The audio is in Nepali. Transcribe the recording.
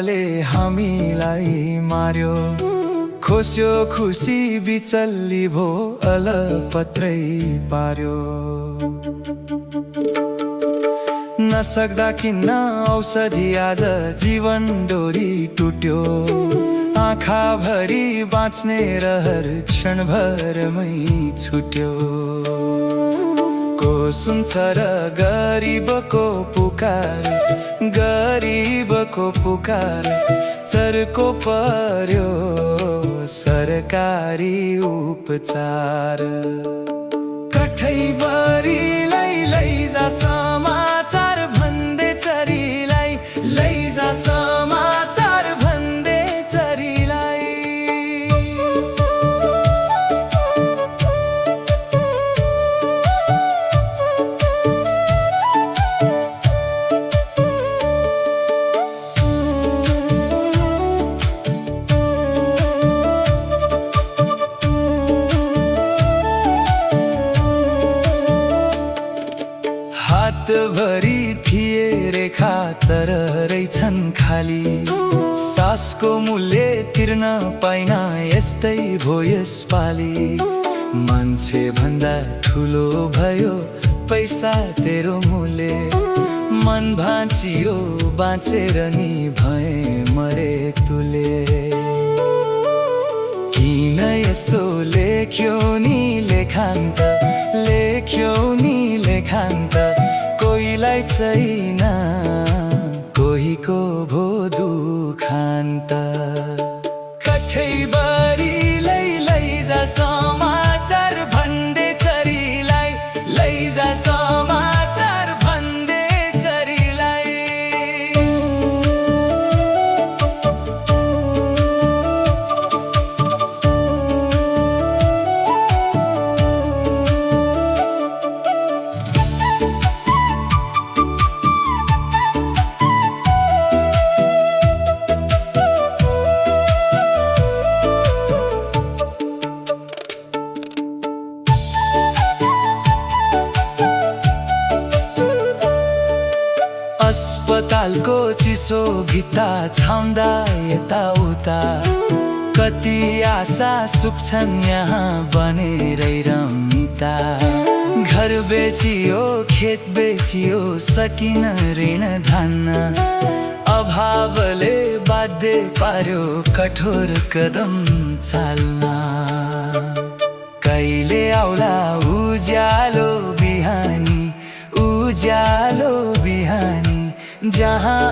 अभावले हामीलाई मार्यो। खोस्यो खुसी बिचल्ली भो अलपत्रै पार्यो। नसक्दा किन्न औषधि आज जीवन डोरी टुट्यो। आँखाभरि बाँच्ने रहर क्षणभरमै छुट्यो। को सुन्छ र गरिबको पुकार, गरिबको पुकार। चर्को पर्यो सरकारी उपचार। कठैबरी लैजा समाचार भन्दै चरीलाई, लैजा समाचार भन्दै चरीलाई। हातभरि थिए रेखा तर रहेछन् खाली। सासको मूल्य तिर्न पाइन यस्तै भो यसपालि। मान्छे भन्दा ठुलो भयो पैसा तेरो मूल्य। मन भाँचियो बाँचेर नि भए मरे तुले। किन यस्तो लेख्यो नि लेखान्त, लेख्यो नि लेखान्त। कोहीलाई छैन कोहीको भो दुखान्त। कठैबरी लैजा समाचार भन्दै चरीलाई, लैजा समाचार भन्दै चरीलाई। अस्पतालको चिसो भित्ता छाउँदा यताउता। कति आशा सुक्छन् यहाँ बनेरै रमिता। घर बेचियो खेत बेचियो सकिन ऋण धान्न। अभावले बाध्य पार्यो कठोर कदम चाल्न। कहिले आउला उज्यालो बिहानी, उज्यालो बिहानी। जहाँ